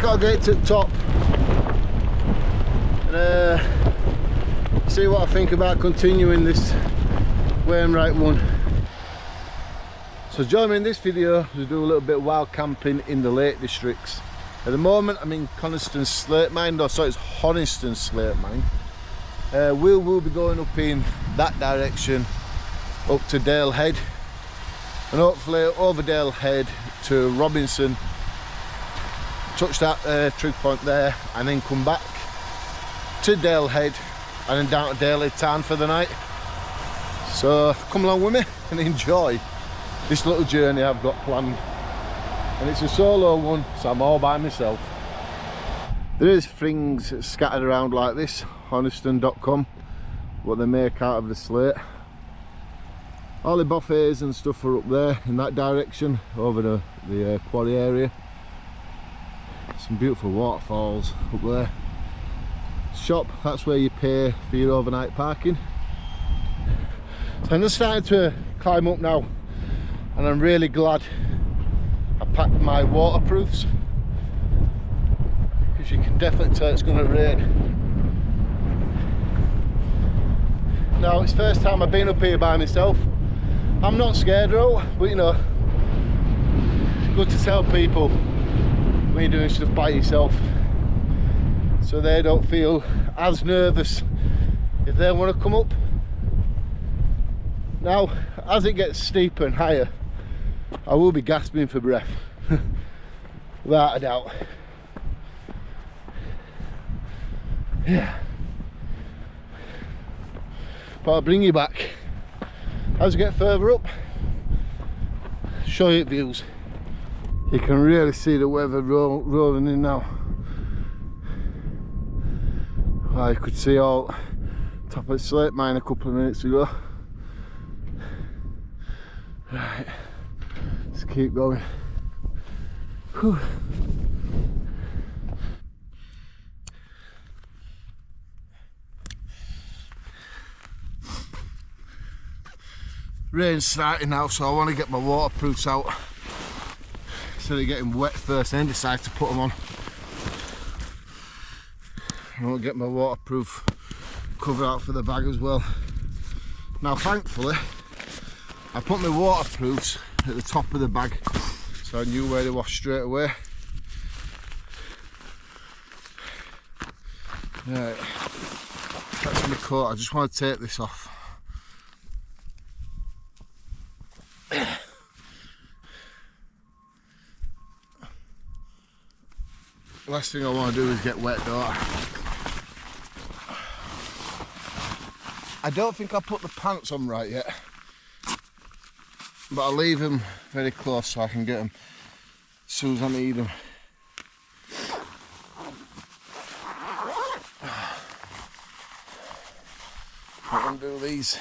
gotta get to the top and see what I think about continuing this Wainwright one. So join me in this video to do a little bit of wild camping in the Lake Districts. At the moment I'm in Coniston Slate Mine, no sorry, it's Honister Slate Mine. We'll be going up in that direction up to Dale Head and hopefully over Dale Head to Robinson, touch that trig point there and then come back to Dale Head and then down to Dale Head Tarn for the night. So come along with me and enjoy this little journey I've got planned, and it's a solo one, so I'm all by myself. There is things scattered around like this, honiston.com, what they make out of the slate. All the buffets and stuff are up there in that direction over the quarry area. Some beautiful waterfalls up there. Shop, that's where you pay for your overnight parking. So I'm just starting to climb up now, and I'm really glad I packed my waterproofs, because you can definitely tell it's going to rain. Now it's the first time I've been up here by myself. I'm not scared out, but you know, it's good to tell people when you're doing stuff by yourself, so they don't feel as nervous if they want to come up. Now, as it gets steeper and higher, I will be gasping for breath, without a doubt. Yeah. But I'll bring you back as we get further up, show you views. You can really see the weather rolling in now. I could see all top of the slate mine a couple of minutes ago. Right, let's keep going. Whew. Rain's starting now, so I want to get my waterproofs out instead of getting wet first, then decide to put them on. I want to get my waterproof cover out for the bag as well. Now thankfully I put my waterproofs at the top of the bag, so I knew where they were straight away. Right, that's my coat. I just want to take this off. Last thing I want to do is get wet, don't I don't think I put the pants on right yet, but I'll leave them very close so I can get them as soon as I need them. I'm going to do these.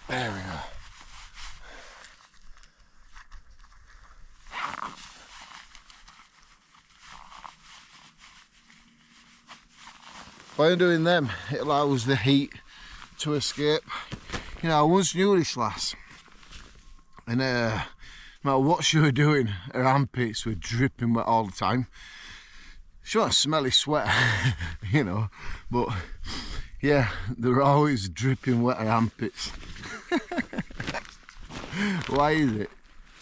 There we go. By doing them, it allows the heat to escape. You know, I once knew this lass, and no matter what she was doing, her armpits were dripping wet all the time. She wasn't a smelly sweater, you know, but yeah, they were always dripping wet, her armpits. Why is it?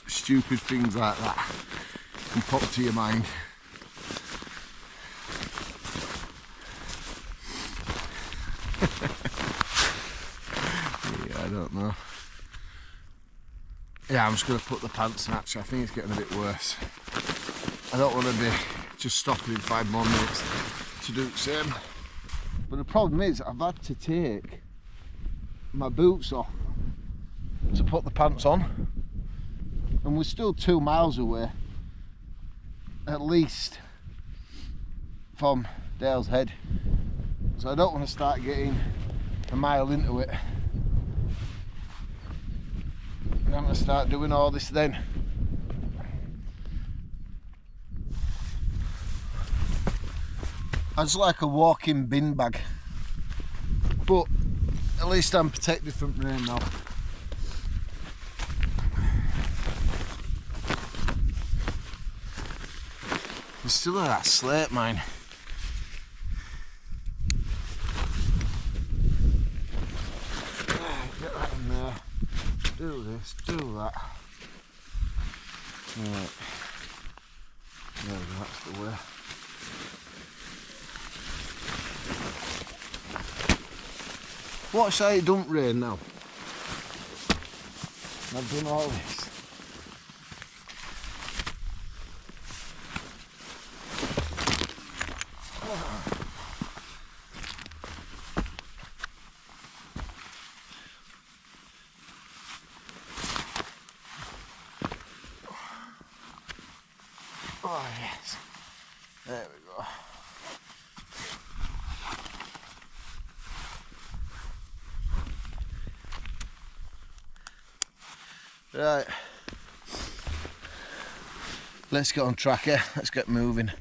Stupid things like that can pop to your mind. Yeah, I don't know. Yeah, I'm just going to put the pants on. Actually, I think it's getting a bit worse. I don't want to be just stopping in 5 more minutes to do the same. But the problem is I've had to take my boots off to put the pants on, and we're still 2 miles away at least from Dale's Head, so I don't want to start getting a mile into it and I'm going to start doing all this then. I just like a walking bin bag, but At least I'm protected from rain now. There's still that slate mine. Get that in there. Do this, do that. Right. There we go, that's the way. Watch how it don't rain now. I've done all this. Oh yes, there we go. Right, let's get on track here, let's get moving.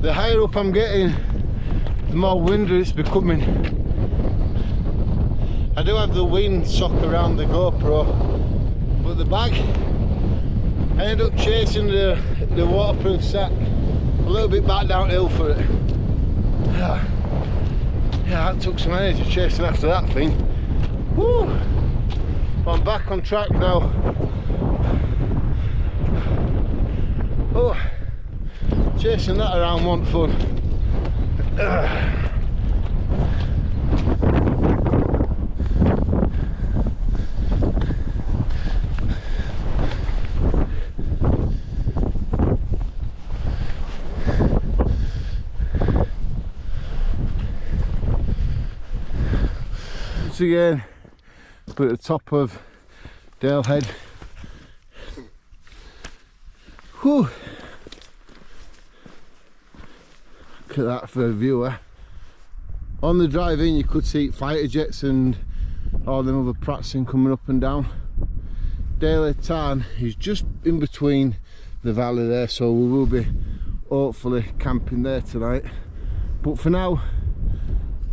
The higher up I'm getting, the more windy it's becoming. I do have the wind sock around the GoPro, but the bag, I end up chasing the waterproof sack a little bit back downhill for it. Yeah, that took some energy chasing after that thing. Woo! I'm back on track now. Oh, chasing that around wasn't fun. Once again, we're at the top of Dale Head. Whew. Look at that for a viewer. On the drive in you could see fighter jets and all them other Pratsen coming up and down. Dale Head Tarn is just in between the valley there, so we will be hopefully camping there tonight. But for now,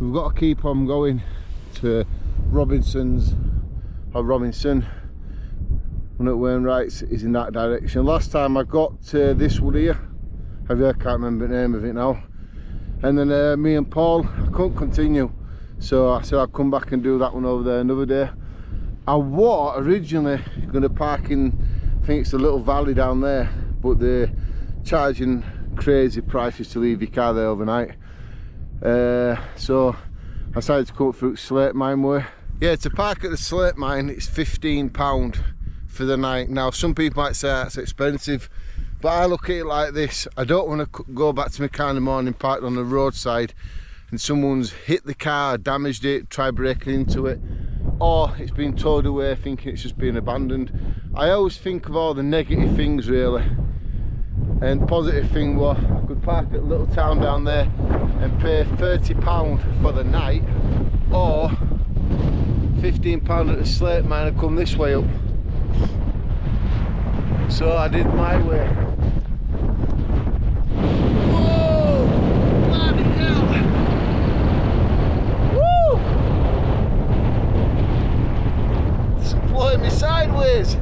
we've got to keep on going to Robinson. One at Wainwright's is in that direction. Last time I got to this wood here, I can't remember the name of it now, and then me and Paul, I couldn't continue, so I said I'd come back and do that one over there another day. I was originally going to park in, I think it's a little valley down there, but they're charging crazy prices to leave your car there overnight, so I decided to come up through Slate Mine way. Yeah, to park at the Slate Mine it's £15 for the night. Now some people might say that's expensive, but I look at it like this: I don't want to go back to my car in the morning parked on the roadside and someone's hit the car, damaged it, tried breaking into it, or it's been towed away thinking it's just been abandoned. I always think of all the negative things really, and positive thing was I could park at a little town down there and pay £30 for the night, or £15 at the Slate Mine and come this way up. So I did my way. Whoa! Bloody hell! Woo! It's blowing me sideways.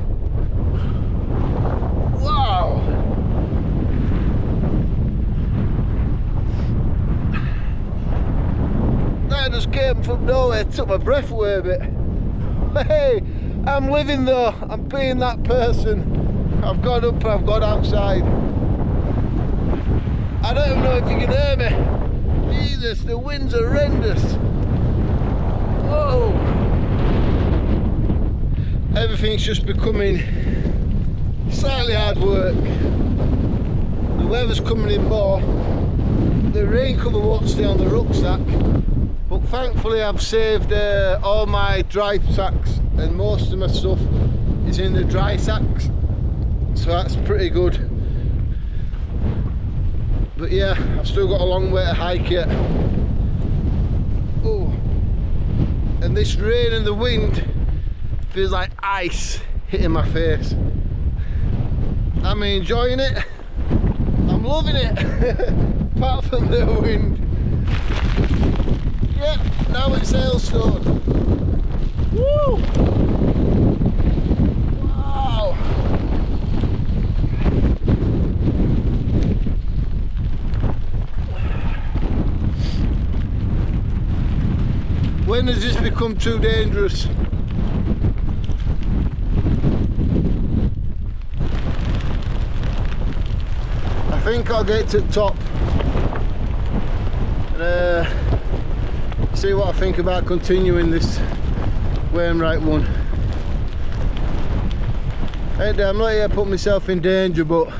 Wow! That just came from nowhere, took my breath away a bit. Hey, I'm living though, I'm being that person. I've gone up, I've gone outside. I don't even know if you can hear me. Jesus, the wind's horrendous. Whoa! Everything's just becoming slightly hard work. The weather's coming in more. The rain cover won't stay on the rucksack. But thankfully I've saved all my dry sacks, and most of my stuff is in the dry sacks, so that's pretty good. But yeah, I've still got a long way to hike yet. Oh, and this rain and the wind feels like ice hitting my face. I'm enjoying it, I'm loving it, apart from the wind. Yeah, now it's hailstone. Woo! Wow! When has this become too dangerous? I think I'll get to the top and see what I think about continuing this wainwright one. I'm not here to put myself in danger, but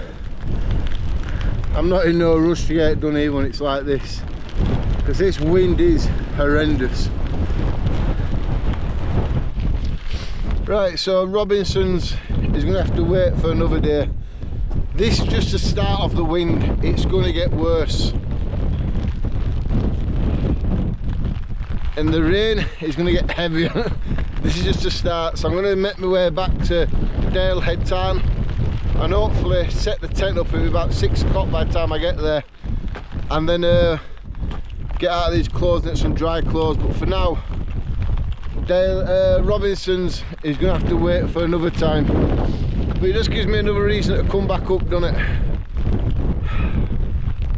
I'm not in no rush to get it done even when it's like this, because this wind is horrendous. Right, so Robinson's is going to have to wait for another day. This is just the start of the wind, it's going to get worse. And the rain is going to get heavier. This is just a start, so I'm going to make my way back to Dalehead Tarn and hopefully set the tent up. It'll be about 6 o'clock by the time I get there, and then get out of these clothes and get some dry clothes. But for now, Robinson's is going to have to wait for another time, but it just gives me another reason to come back up, doesn't it?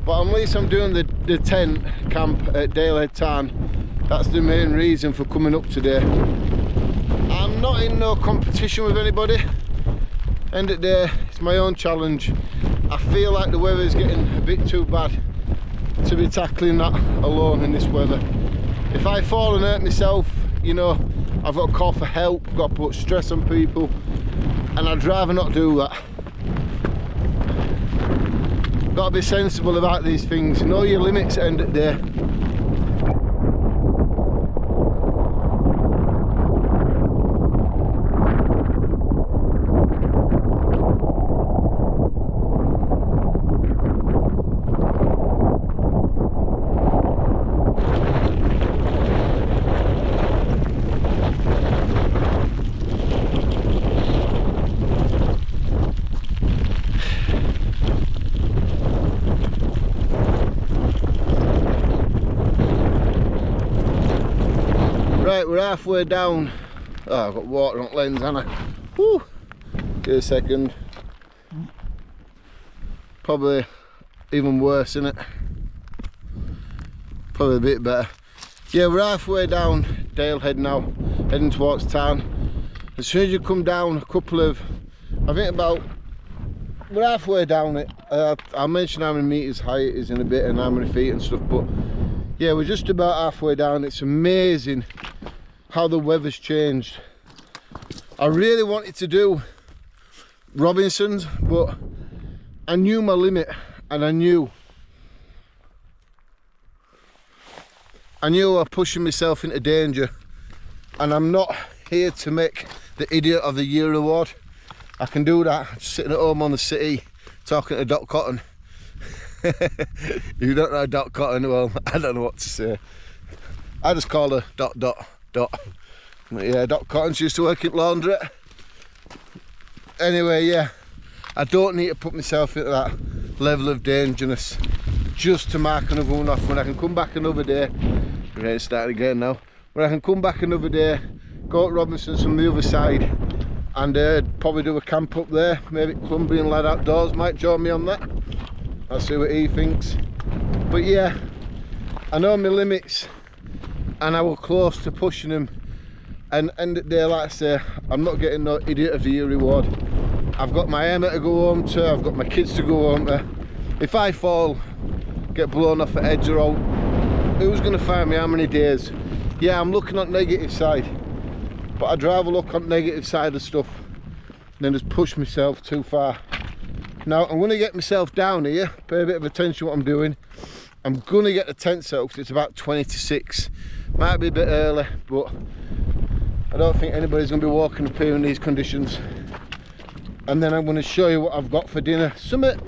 But at least I'm doing the tent camp at Dalehead Tarn. That's the main reason for coming up today. I'm not in no competition with anybody. End of the day, it's my own challenge. I feel like the weather's getting a bit too bad to be tackling that alone in this weather. If I fall and hurt myself, you know, I've got to call for help, I've got to put stress on people, and I'd rather not do that. Got to be sensible about these things, know your limits at the end of the day. Right, we're halfway down. Oh, I've got water on lens, haven't I? Woo! Give it a second. Probably even worse, isn't it? Probably a bit better. Yeah, we're halfway down Dalehead now, heading towards Tarn. As soon as you come down a couple of, I think about, we're halfway down it. I'll mention how many metres high it is in a bit and how many feet and stuff, but yeah, we're just about halfway down. It's amazing how the weather's changed. I really wanted to do Robinson's, but I knew my limit, and I knew I was pushing myself into danger, and I'm not here to make the Idiot of the Year award. I can do that just sitting at home on the city talking to Doc Cotton. You don't know Doc Cotton? Well, I don't know what to say. I just call her Dot. But yeah, Doc Cotton, she used to work at laundrette. Anyway, yeah, I don't need to put myself into that level of dangerousness just to mark another one off. When I can come back another day, we're ready to start again now. When I can come back another day, go to Robinson's from the other side, and probably do a camp up there. Maybe Colombian Lad Outdoors might join me on that. I'll see what he thinks. But yeah, I know my limits, and I was close to pushing them. And end of the day, like I say, I'm not getting no Idiot of the Year reward. I've got my Emma to go home to, I've got my kids to go home to. If I fall, get blown off the edge or out, who's going to find me how many days? Yeah, I'm looking on the negative side, but I'd rather look on the negative side of stuff than just push myself too far. Now, I'm going to get myself down here, pay a bit of attention to what I'm doing. I'm going to get the tent set up because it's about 20 to 6. Might be a bit early, but I don't think anybody's going to be walking up here in these conditions. And then I'm going to show you what I've got for dinner. Something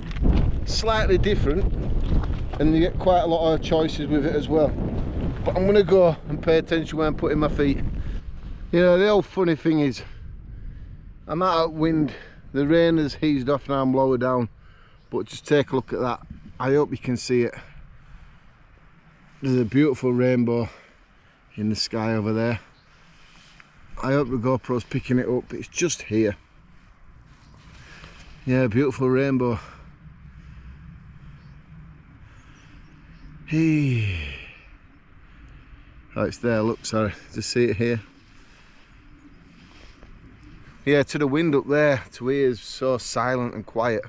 slightly different, and you get quite a lot of choices with it as well. But I'm going to go and pay attention where I'm putting my feet. You know, the old funny thing is, I'm out of wind, the rain has eased off now, I'm lower down. But just take a look at that. I hope you can see it. There's a beautiful rainbow in the sky over there. I hope the GoPro's picking it up. It's just here. Yeah, beautiful rainbow. Hey. Oh, it's there, look, sorry. Just see it here. Yeah, to the wind up there, to here is so silent and quiet.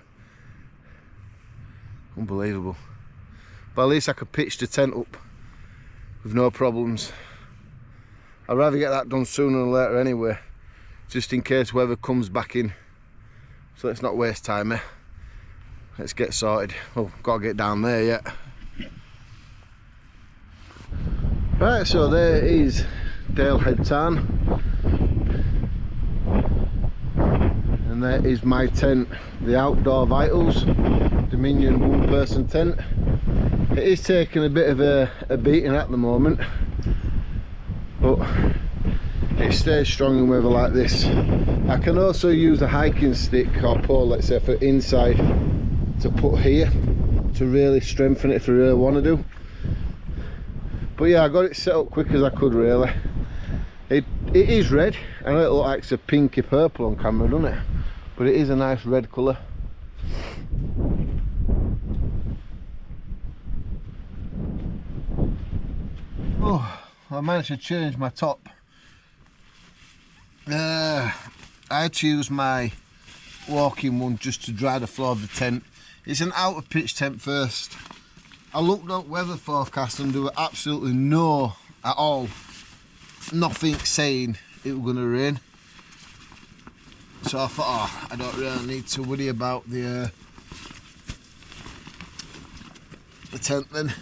Unbelievable. But at least I could pitch the tent up with no problems. I'd rather get that done sooner than later anyway, just in case weather comes back in. So let's not waste time, eh? Let's get sorted. Oh, gotta get down there yet. Right, so there is Dalehead Tarn. And there is my tent, the Outdoor Vitals Dominion one-person tent. It is taking a bit of a beating at the moment, but it stays strong in weather like this. I can also use a hiking stick or pole, let's say, for inside to put here to really strengthen it if I really want to do. But yeah, I got it set up quick as I could really. It is red. I know it looks like it's a pinky purple on camera, doesn't it? But it is a nice red colour. Oh, I managed to change my top. I had to use my walking one just to dry the floor of the tent. It's an out of pitch tent first. I looked at weather forecast and there were absolutely no at all, nothing saying it was going to rain. So I thought, oh, I don't really need to worry about the tent then.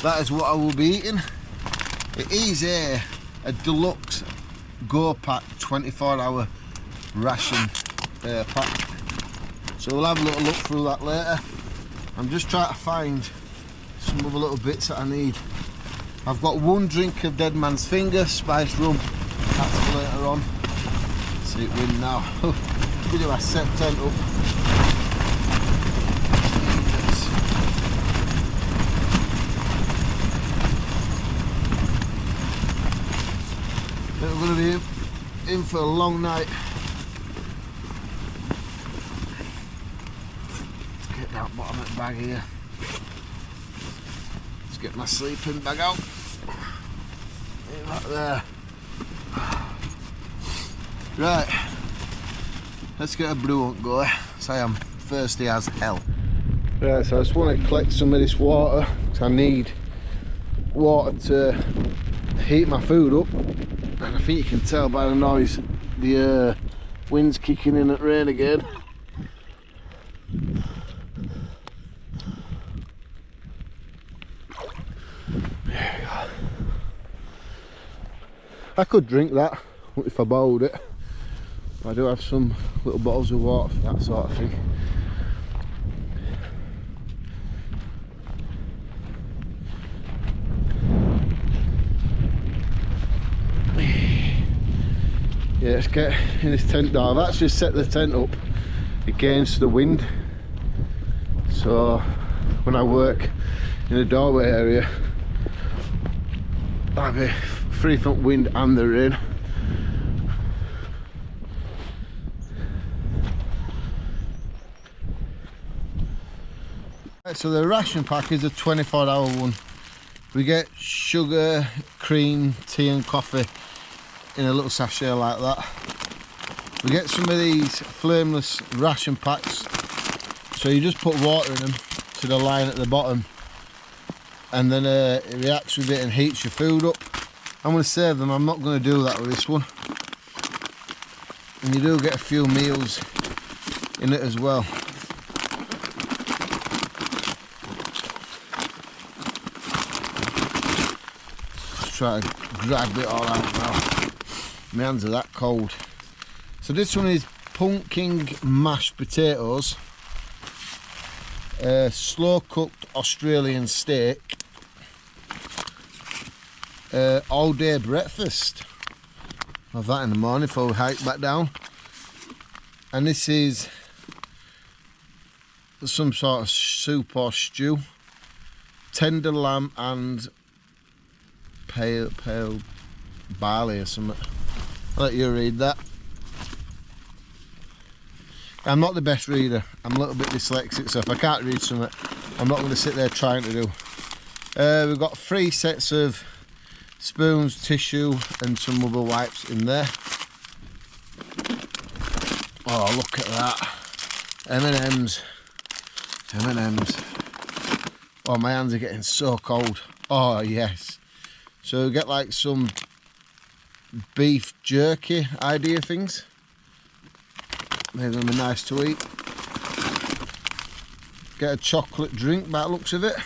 That is what I will be eating. It is a deluxe Go Pack 24-hour ration pack. So we'll have a little look through that later. I'm just trying to find some other little bits that I need. I've got one drink of Dead Man's Finger, spiced rum. That's for later on. Let's see it win now. Look at my set tent up. We're going to be in for a long night. Let's get that bottom of the bag here. Let's get my sleeping bag out. Leave that there. Right, let's get a brew on going. So I am thirsty as hell. Right, so I just want to collect some of this water because I need water to heat my food up. And I think you can tell by the noise, the wind's kicking in at rain again. There we go. I could drink that if I bowled it. I do have some little bottles of water for that sort of thing. Yeah, let's get in this tent door. I've actually set the tent up against the wind, so when I work in the doorway area I'll be free from wind and the rain. Right, so the ration pack is a 24-hour one. We get sugar, cream, tea and coffee in a little sachet like that. We get some of these flameless ration packs, so you just put water in them to the line at the bottom, and then it reacts with it and heats your food up. I'm going to save them. I'm not going to do that with this one. And you do get a few meals in it as well. Just try to drag it all out now. My hands are that cold. So this one is pumpkin mashed potatoes, slow cooked Australian steak, all day breakfast. Have that in the morning before we hike back down. And this is some sort of soup or stew. tender lamb and pale barley or something. I'll let you read that. I'm not the best reader. I'm a little bit dyslexic, so if I can't read something, I'm not going to sit there trying to do. We've got 3 sets of spoons, tissue and some rubber wipes in there. Oh, look at that. M&M's. Oh, my hands are getting so cold. Oh, yes. So we get like some beef jerky idea things. Maybe they'll be nice to eat. Get a chocolate drink by the looks of it.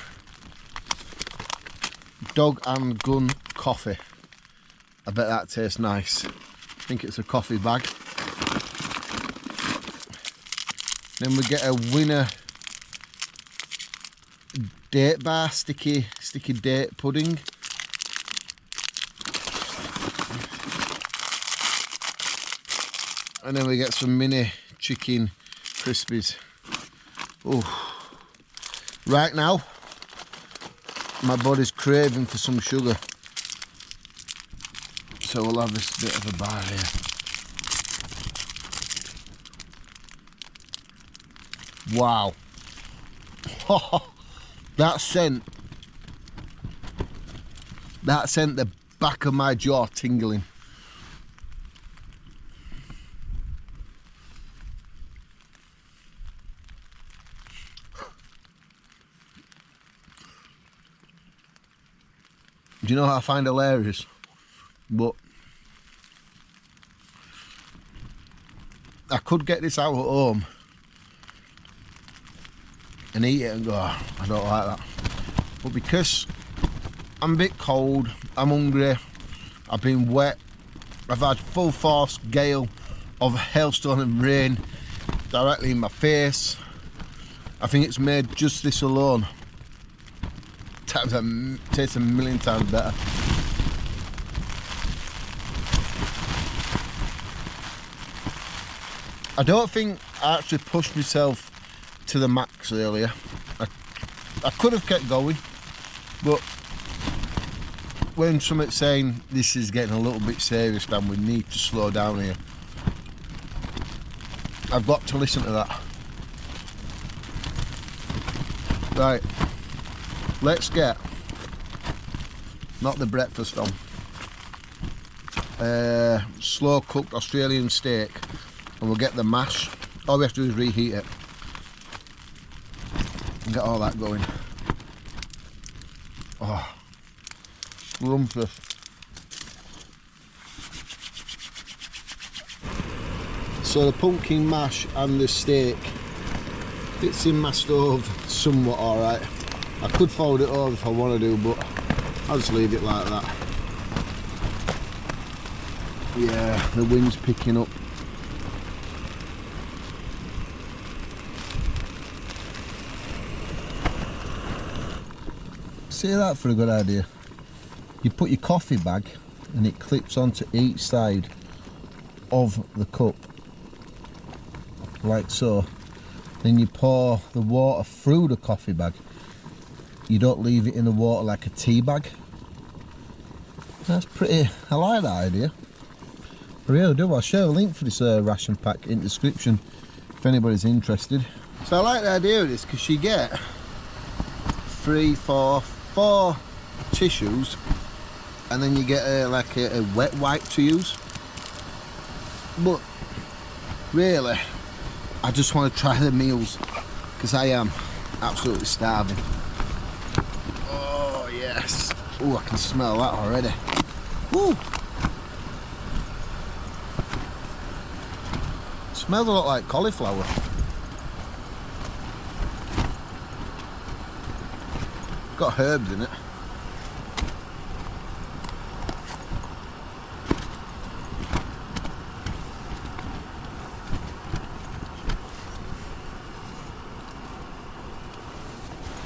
Dog and gun coffee. I bet that tastes nice. I think it's a coffee bag. Then we get a winner date bar, sticky date pudding. And then we get some mini chicken crispies. Oh, right now my body's craving for some sugar, so we'll have this bit of a bar here. Wow. That sent the back of my jaw tingling. Do you know what I find hilarious? But I could get this out at home and eat it and go, oh, I don't like that. But because I'm a bit cold, I'm hungry, I've been wet, I've had full force gale of hailstone and rain directly in my face, I think it's made just this alone tastes a million times better. I don't think I actually pushed myself to the max earlier. I could have kept going, but when somebody's saying this is getting a little bit serious, then we need to slow down here, I've got to listen to that. Right, let's get, not the breakfast on, slow cooked Australian steak, and we'll get the mash. All we have to do is reheat it and get all that going. Oh, scrumptious. So the pumpkin mash and the steak fits in my stove somewhat alright. I could fold it over if I want to do, but I'll just leave it like that. Yeah, the wind's picking up. See that for a good idea? You put your coffee bag and it clips onto each side of the cup, like so. Then you pour the water through the coffee bag. You don't leave it in the water like a tea bag. That's pretty, I like that idea. I really do. I'll share a link for this ration pack in the description if anybody's interested. So I like the idea of this because you get 4 tissues, and then you get like a wet wipe to use. But really, I just want to try the meals because I am absolutely starving. Oh yes. Oh, I can smell that already. Woo. Smells a lot like cauliflower. Got herbs in it.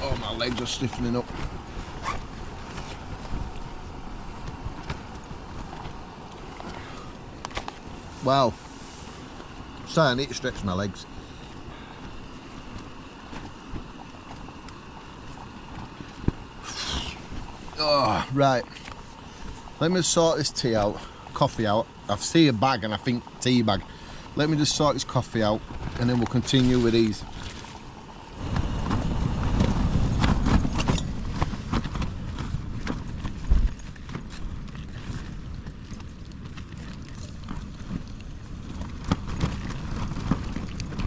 Oh, my legs are stiffening up. Wow. Sorry, I need to stretch my legs. Oh, right. Let me sort this coffee out. I see a bag and I think tea bag. Let me just sort this coffee out and then we'll continue with these.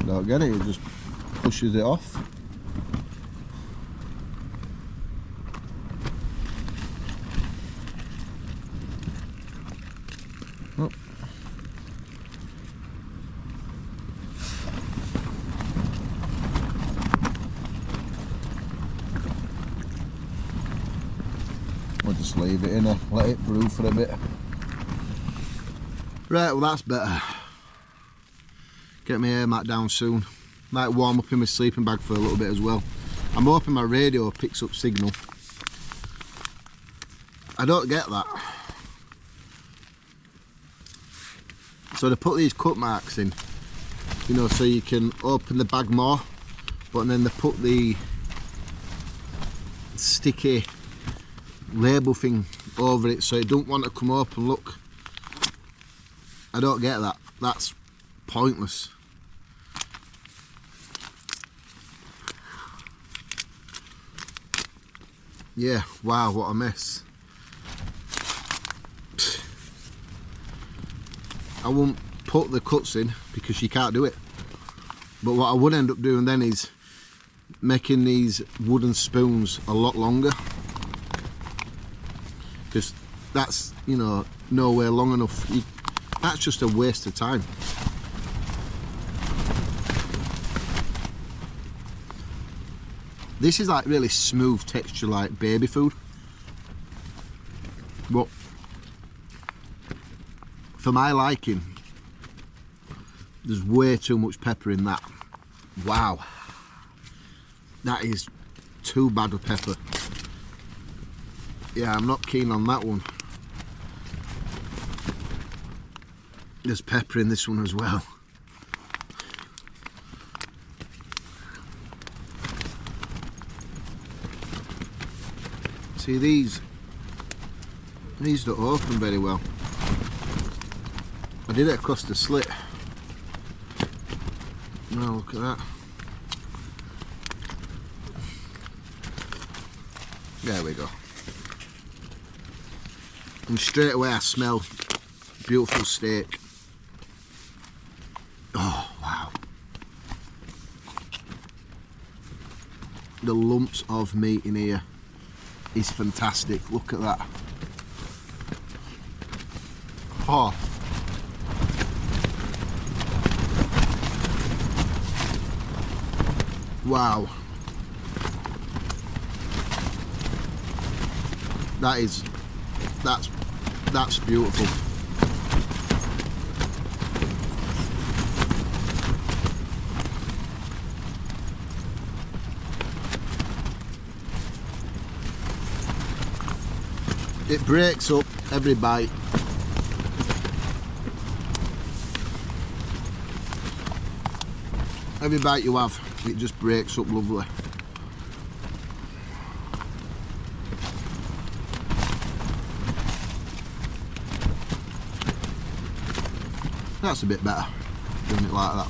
Don't get it, it just pushes it off. Oh. We'll just leave it in there, let it brew for a bit. Right, well that's better. Get my air mat down soon. Might warm up in my sleeping bag for a little bit as well. I'm hoping my radio picks up signal. I don't get that. So they put these cut marks in, you know, so you can open the bag more, but then they put the sticky label thing over it so it don't want to come up and look. I don't get that. That's pointless. Yeah, wow, what a mess. I won't put the cuts in because you can't do it. But what I would end up doing then is making these wooden spoons a lot longer. Because that's, you know, nowhere long enough. That's just a waste of time. This is like really smooth texture, like baby food. But for my liking, there's way too much pepper in that. Wow. That is too bad of pepper. Yeah, I'm not keen on that one. There's pepper in this one as well. See, these don't open very well. I did it across the slit. Now look at that. There we go. And straight away I smell beautiful steak. Oh wow. The lumps of meat in here is fantastic. Look at that. Oh. Wow. That's beautiful. It breaks up every bite. Every bite you have, it just breaks up lovely. That's a bit better, doing it like that.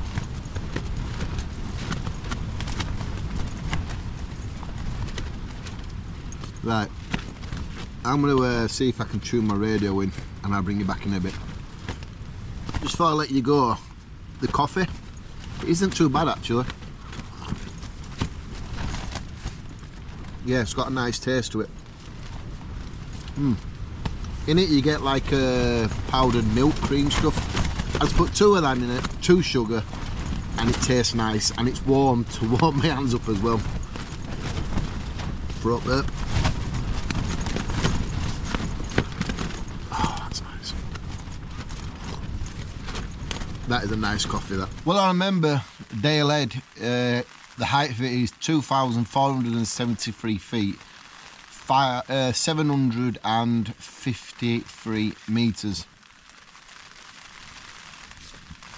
Right, I'm going to see if I can tune my radio in and I'll bring you back in a bit. Just before I let you go, the coffee, it isn't too bad actually. Yeah, it's got a nice taste to it. In it you get like powdered milk cream stuff. I just put 2 of them in it, 2 sugar, and it tastes nice, and it's warm to warm my hands up as well. Throat burp. Oh, that's nice. That is a nice coffee, that. Well, I remember Dale Head, the height of it is 2,473 feet, 753 metres.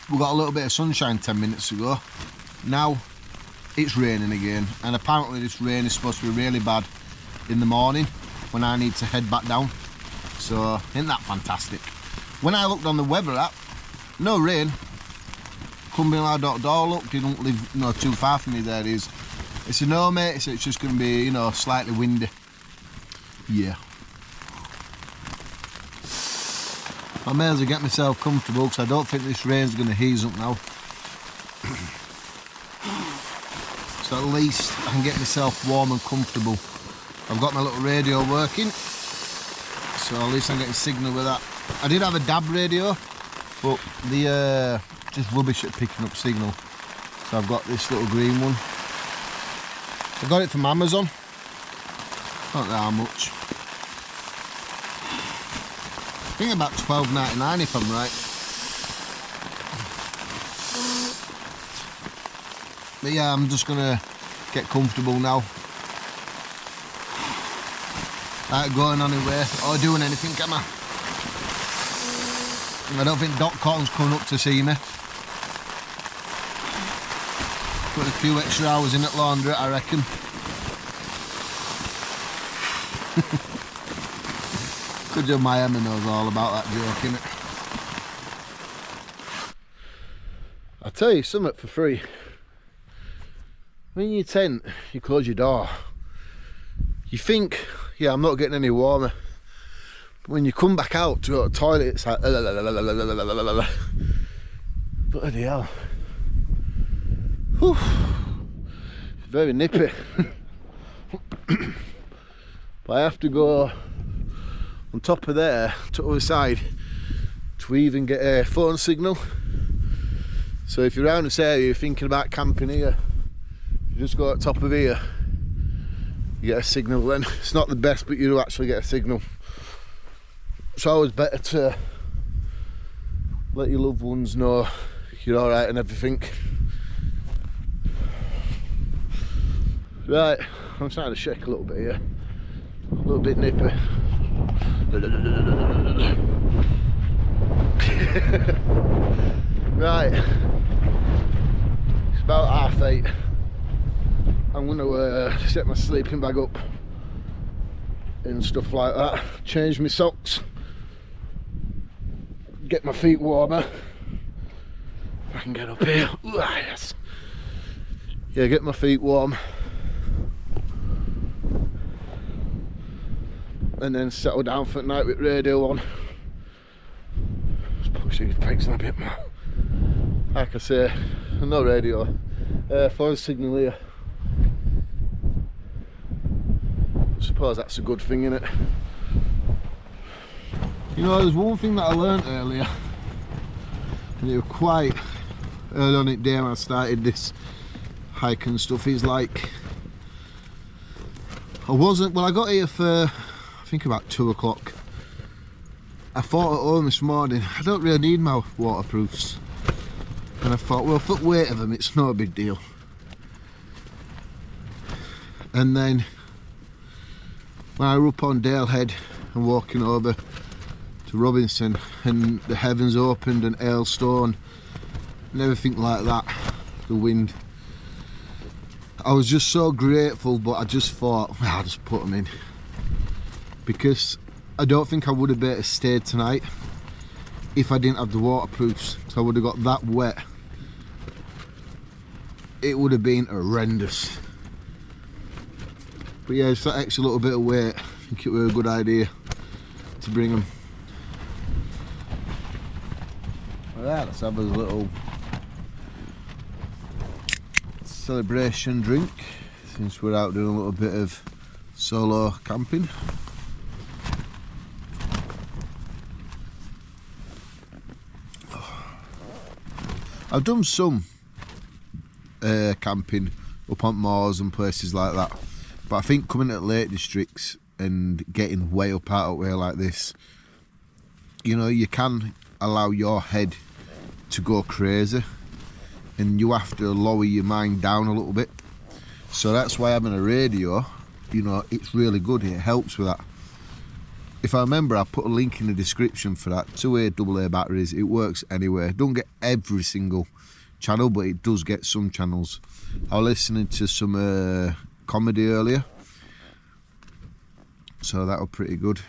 We got a little bit of sunshine 10 minutes ago. Now it's raining again, and apparently this rain is supposed to be really bad in the morning. when I need to head back down. So isn't that fantastic? When I looked on the weather app, no rain. Cumberland look, didn't live too far from me. There it is. It's a no, mate, so it's just going to be, you know, slightly windy. Yeah. I may as well get myself comfortable because I don't think this rain's going to ease up now. So at least I can get myself warm and comfortable. I've got my little radio working, so at least I'm getting signal with that. I did have a DAB radio, but the just rubbish at picking up signal. So I've got this little green one. I got it from Amazon. Not that much. I think about $12.99 if I'm right. But yeah, I'm just gonna get comfortable now. Not going anywhere or doing anything, am I? I don't think Doc Cotton's coming up to see me. Put a few extra hours in at laundrette, I reckon. Good job my Emma knows all about that joke, innit? I'll tell you something for free. When you're in your tent, you close your door. You think, yeah, I'm not getting any warmer. But when you come back out to go to the toilet, it's like, bloody hell. Whew. It's very nippy. But I have to go on top of there to the other side to even get a phone signal. So if you're around this area, you're thinking about camping here, you just go at the top of here, you get a signal then. It's not the best, but you do actually get a signal. It's always better to let your loved ones know you're alright and everything. Right, I'm starting to shake a little bit here. A little bit nippy. Right, it's about 8:30. I'm going to set my sleeping bag up and stuff like that, change my socks, get my feet warmer. If I can get up here. Ooh, yes. Yeah, get my feet warm and then settle down for the night with radio on. Just push these brakes in a bit more. Like I say, no radio, phone signal here. I suppose that's a good thing, innit? You know, there's one thing that I learnt earlier, and it was quite early on in the day when I started this hike and stuff, is like, I got here for, I think about 2 o'clock. I thought at home this morning, I don't really need my waterproofs. And I thought, well, for the weight of them, it's not a big deal. And then, when I were up on Dalehead and walking over to Robinson, and the heavens opened and hailstone and everything like that, the wind, I was just so grateful. But I just thought, I'll just put them in, because I don't think I would have better stayed tonight if I didn't have the waterproofs. So I would have got that wet. It would have been horrendous. But yeah, just that extra little bit of weight, I think it was a good idea to bring them. Alright, let's have a little celebration drink since we're out doing a little bit of solo camping. I've done some camping up on moors and places like that, but I think coming to the Lake Districts and getting way up out of way like this, you know, you can allow your head to go crazy and you have to lower your mind down a little bit. So that's why having a radio, you know, it's really good. It helps with that. If I remember, I put a link in the description for that. 2A AA batteries, it works anywhere. Don't get every single channel, but it does get some channels. I was listening to some comedy earlier, so that was pretty good.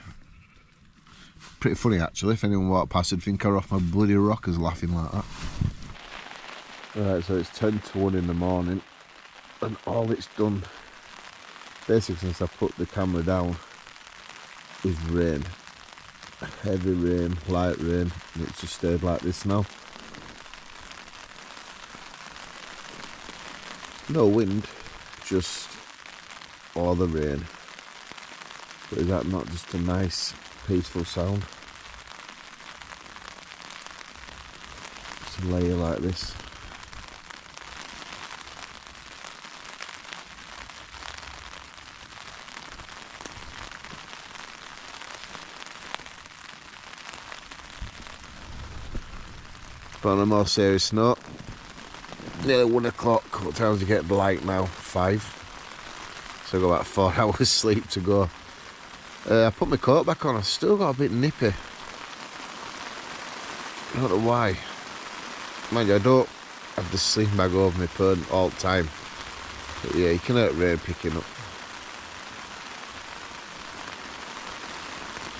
Pretty funny actually, if anyone walked past would think I off my bloody rockers laughing like that. Right, so it's 10 to 1 in the morning and all it's done basically since I put the camera down is rain. Heavy rain, light rain, and it's just stayed like this now. No wind, just all the rain. But is that not just a nice peaceful sound? Just a layer like this. But on a more serious note, nearly 1 o'clock. What time does it get light now? 5. So I've got about 4 hours sleep to go. I put my coat back on, I've still got a bit nippy. I don't know why. Mind you, I don't have the sleeping bag over my pern all the time. But yeah, you can hear rain picking up.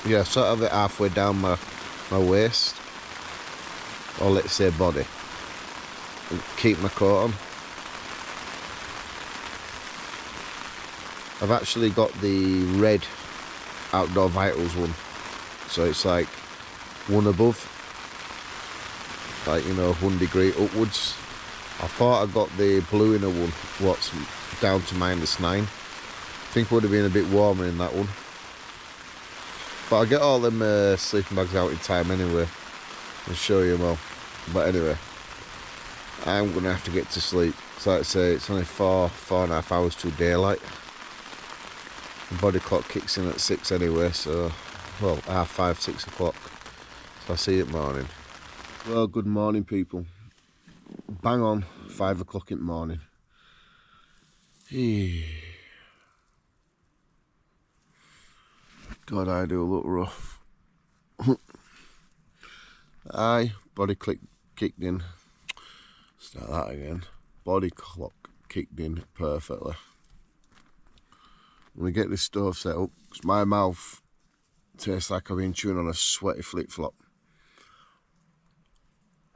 Yeah, sort of it halfway down my waist. Or let's say body. And keep my coat on. I've actually got the red Outdoor Vitals one, so it's like one above, like, you know, 1 degree upwards. I thought I got the blue inner one, what's down to -9. I think it would have been a bit warmer in that one, but I'll get all them sleeping bags out in time anyway and show you them all. But anyway, I'm gonna have to get to sleep. So like I say, it's only 4.5 hours till daylight. The body clock kicks in at 6 anyway, so, well, 5:30, 6 o'clock. So I'll see you at morning. Well, good morning, people. Bang on 5 o'clock in the morning. God, I do look rough. Aye, body click kicked in. Start that again. Body clock kicked in perfectly. When we get this stove set up, because my mouth tastes like I've been chewing on a sweaty flip-flop.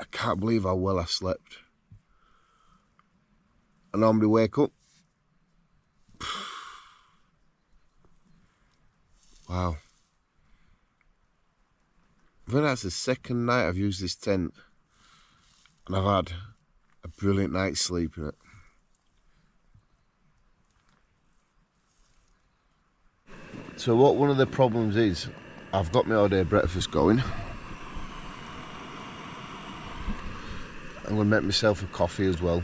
I can't believe how well I slept. I normally wake up. Wow. I think that's the second night I've used this tent and I've had a brilliant night's sleep in it. So what one of the problems is, I've got my all day breakfast going. I'm going to make myself a coffee as well.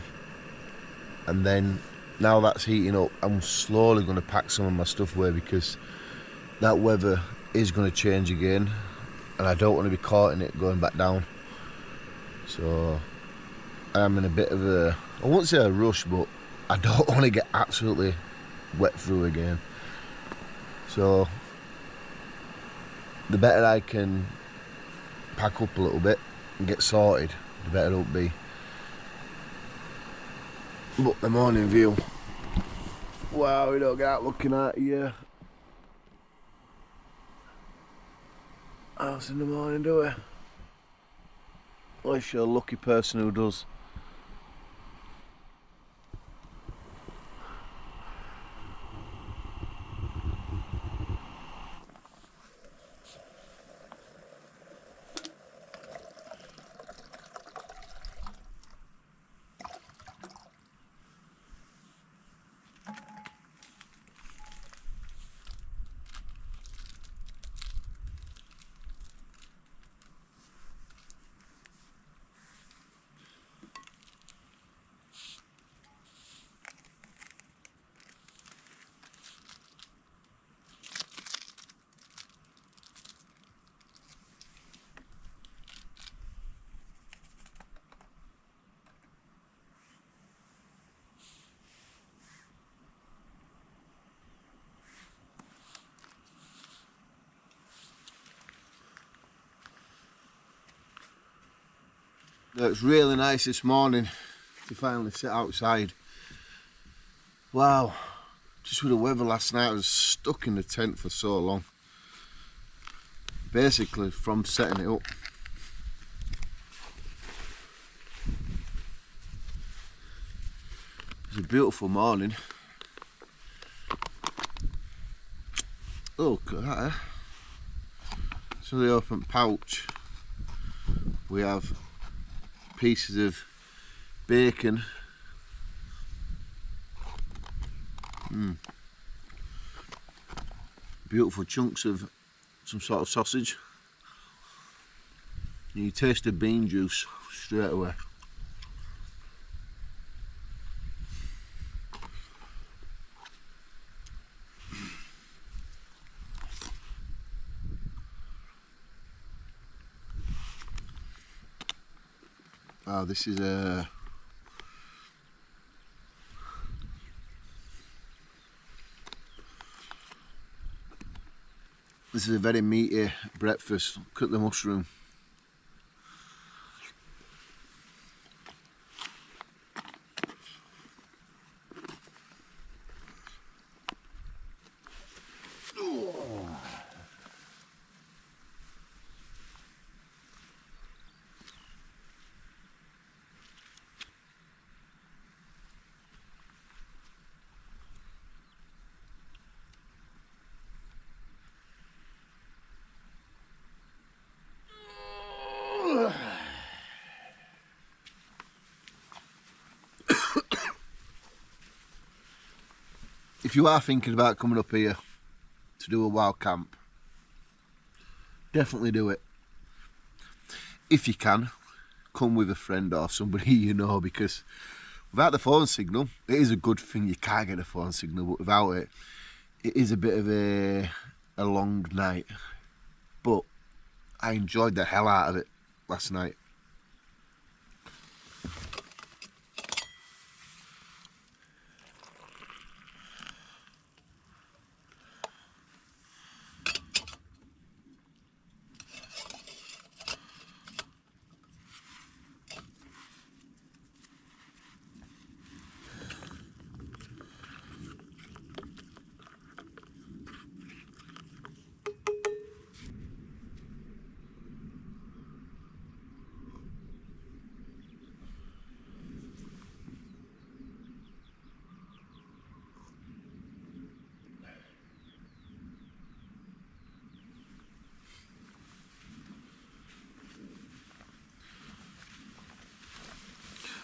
And then, now that's heating up, I'm slowly going to pack some of my stuff away because that weather is going to change again. And I don't want to be caught in it going back down. So, I'm in a bit of a, I won't say a rush, but I don't want to get absolutely wet through again. So, the better I can pack up a little bit and get sorted, the better it'll be. But the morning view, wow, we don't get out looking at here. House in the morning, do we? Unless you're a lucky person who does. It's really nice this morning to finally sit outside. Wow, Just with the weather last night, I was stuck in the tent for so long. Basically from setting it up. It's a beautiful morning. Look at that, eh? So the open pouch, we have pieces of bacon, beautiful chunks of some sort of sausage. And you taste the bean juice straight away. Oh, this is a very meaty breakfast. Cook the mushroom. If you are thinking about coming up here to do a wild camp, definitely do it. If you can, come with a friend or somebody you know, because without the phone signal, it is a good thing you can't get a phone signal, but without it, it is a bit of a long night. But I enjoyed the hell out of it last night.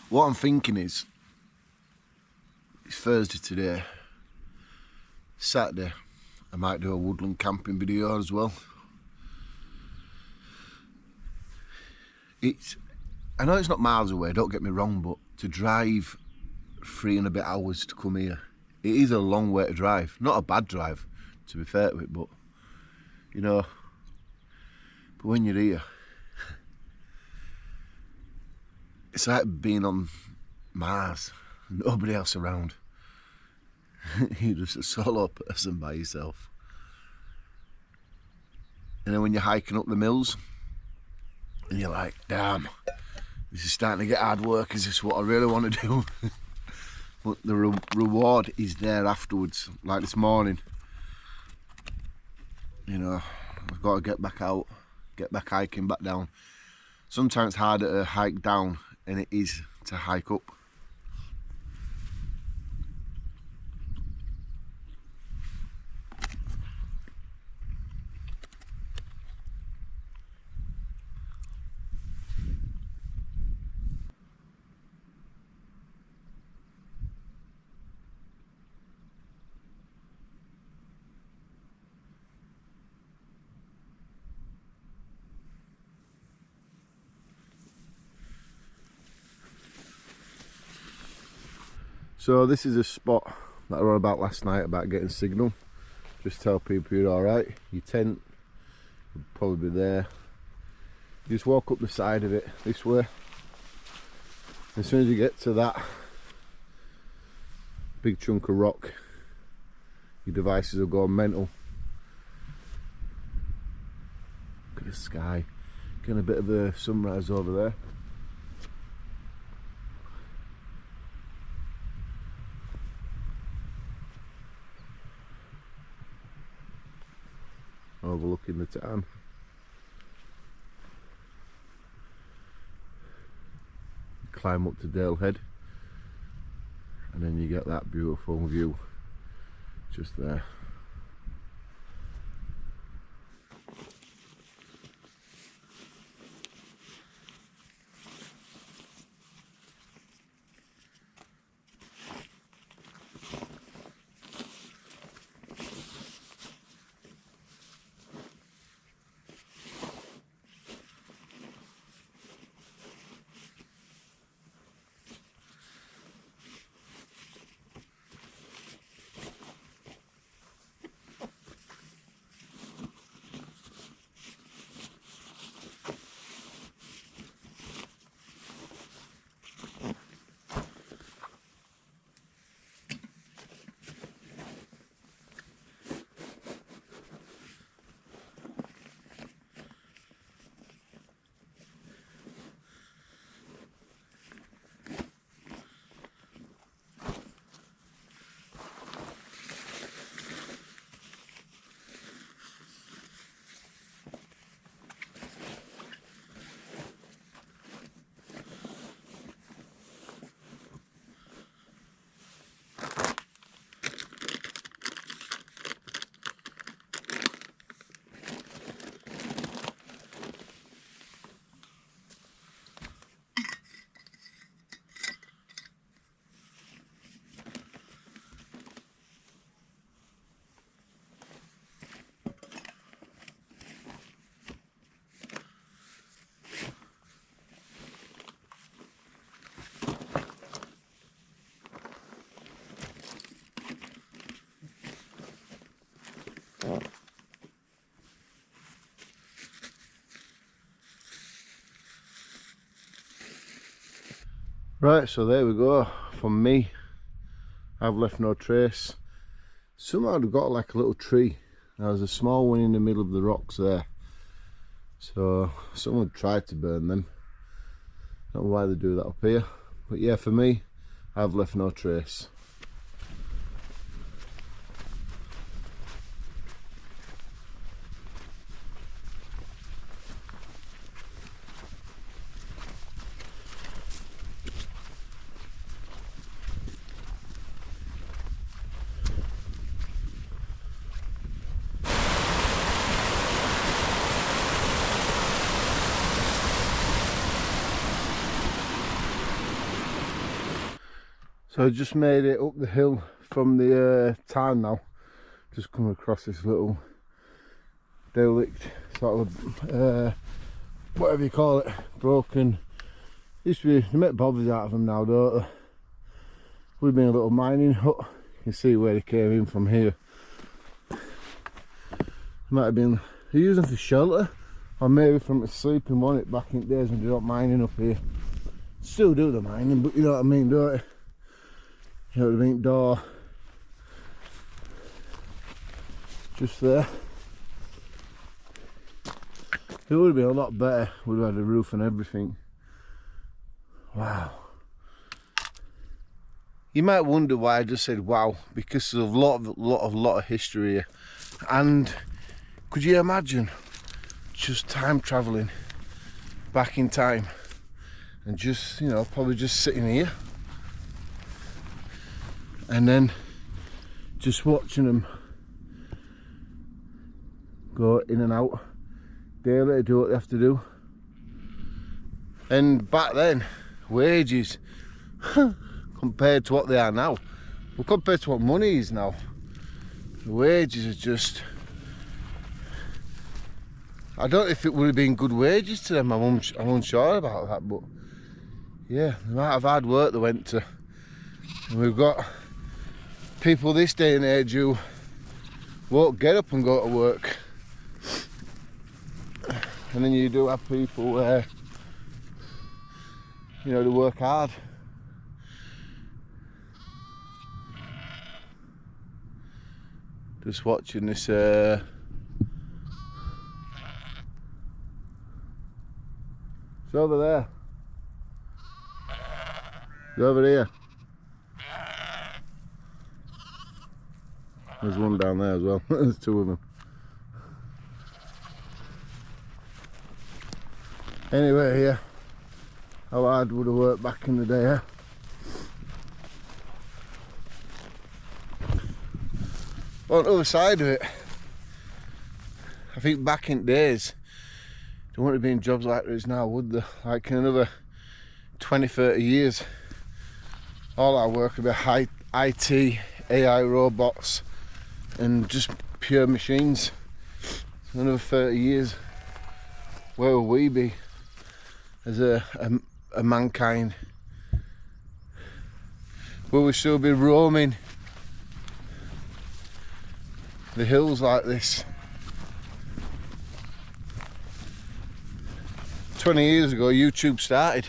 What I'm thinking is, it's Thursday today, Saturday, I might do a woodland camping video as well. I know it's not miles away, don't get me wrong, but to drive 3 and a bit hours to come here, it is a long way to drive. Not a bad drive, to be fair to it, but you know, but when you're here, it's like being on Mars, nobody else around. You're just a solo person by yourself. And then when you're hiking up the mills, and you're like, damn, this is starting to get hard work, is this what I really want to do? But the reward is there afterwards. Like this morning, you know, I've got to get back out, get back hiking, back down. Sometimes it's harder to hike down than it is to hike up. So this is a spot that I wrote about last night about getting signal. Just tell people you're alright. Your tent will probably be there. You just walk up the side of it this way. As soon as you get to that big chunk of rock, your devices will go mental. Look at the sky. Getting a bit of a sunrise over there. in the tarn. Climb up to Dale Head, and then you get that beautiful view just there. Right, so there we go. From me, I've left no trace. Somehow I've got like a little tree. There's a small one in the middle of the rocks there. So someone tried to burn them. Don't know why they do that up here. But yeah, for me, I've left no trace. So I just made it up the hill from the tarn now. Just come across this little derelict sort of whatever you call it, broken. Used to be, they make bothers out of them now, don't they? Would have been a little mining hut. You can see where they came in from here. Might have been, they use them for shelter, or maybe from a sleeping one it back in the days when they don't mining up here. Still do the mining, but you know what I mean, don't you? You know what I mean, door just there. It would have been a lot better, would have had a roof and everything. Wow. You might wonder why I just said wow, because there's a lot of history here. And could you imagine just time travelling back in time and just, you know, probably just sitting here and then just watching them go in and out daily to do what they have to do. And back then, wages compared to what they are now, well, compared to what money is now, the wages are just, I don't know if it would have been good wages to them. I'm unsure about that, but yeah, the amount of hard work they went to. And we've got people this day and age who won't get up and go to work, and then you do have people where, you know, they work hard. Just watching this it's over there, it's over here. There's one down there as well. There's two of them. Anyway, yeah, how hard would have worked back in the day, eh? On the other side of it, I think back in days, there wouldn't have been jobs like there is now, would there? Like in another 20, 30 years, all our work would be IT, AI robots, and just pure machines. So another 30 years, where will we be as a mankind? Will we still be roaming the hills like this? 20 years ago YouTube started,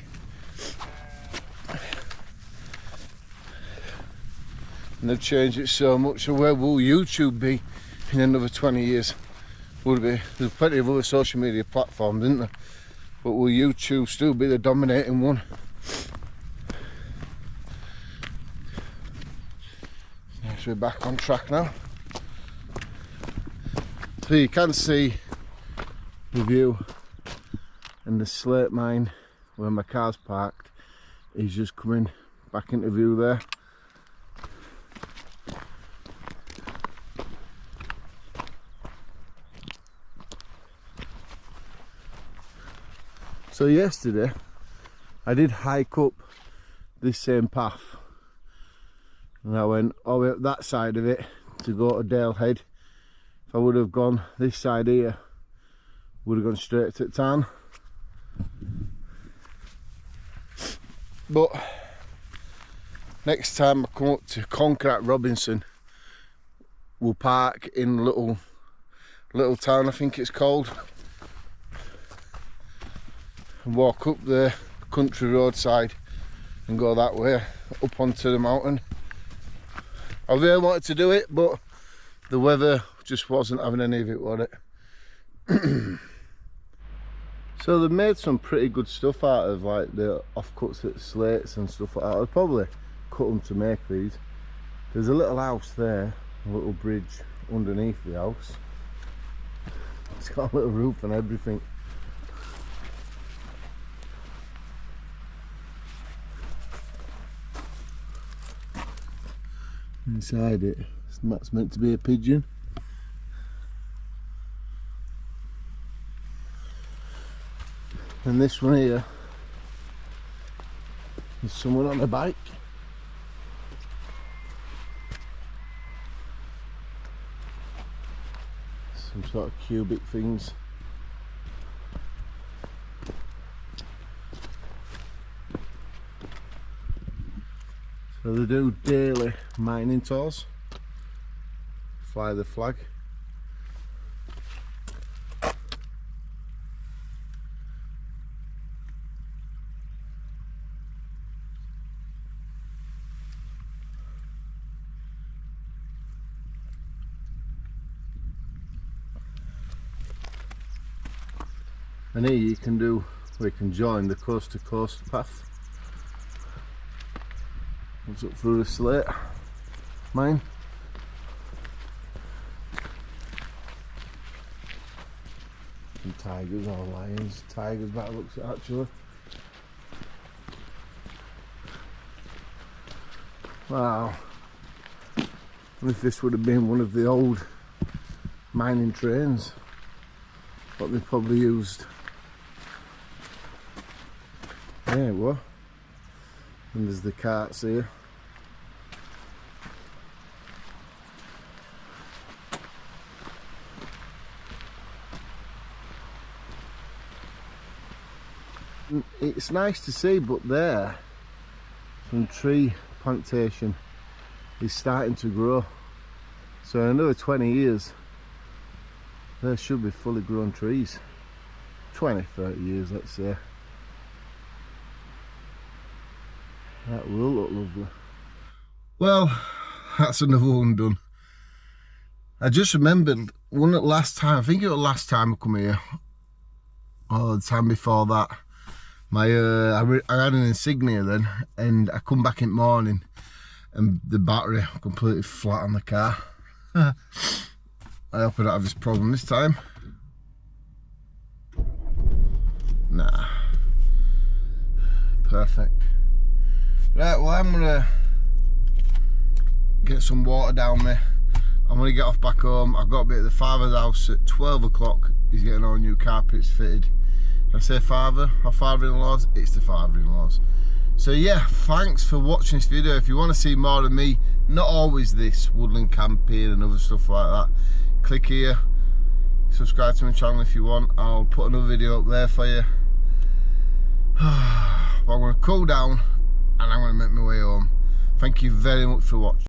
and they've changed it so much. So where will YouTube be in another 20 years? Would be, there's plenty of other social media platforms, isn't there? But will YouTube still be the dominating one? Yes, we're back on track now. So you can see the view, and the slate mine where my car's parked is just coming back into view there. So yesterday I did hike up this same path, and I went all the way up that side of it to go to Dale Head. If I would have gone this side here, would have gone straight to Tarn. But next time I come up to Concrete Robinson, we'll park in little town, I think it's called, and walk up the country roadside and go that way up onto the mountain. I really wanted to do it, but the weather just wasn't having any of it, was it? So they made some pretty good stuff out of like the offcuts at slates and stuff like that. I'd probably cut them to make these. There's a little house there, a little bridge underneath the house. It's got a little roof and everything. Inside it, that's meant to be a pigeon. And this one here is someone on a bike. Some sort of cubic things. So they do daily mining tours. Fly the flag. And here you can do, we can join the coast to coast path. It's up through the slate mine. Some tigers or lions, tigers that looks at actually. Wow. And if this would have been one of the old mining trains, what they probably used. There we go. And there's the carts here. It's nice to see, but there, some tree plantation is starting to grow. So in another 20 years, there should be fully grown trees. 20, 30 years, let's say. That will look lovely. Well, that's another one done. I just remembered one at last time, I think it was last time I come here, or the time before that. My I had an Insignia then, and I come back in the morning and the battery completely flat on the car. I hope I don't have this problem this time. Nah. perfect. Right, well I'm gonna get some water down me. I'm gonna get off back home. I've got to be at the father's house at 12 o'clock. He's getting all new carpets fitted. Did I say father or father-in-laws? It's the father-in-laws. So yeah, thanks for watching this video. If you want to see more of me, not always this, woodland camping and other stuff like that, click here, subscribe to my channel if you want. I'll put another video up there for you. But I'm going to cool down and I'm going to make my way home. Thank you very much for watching.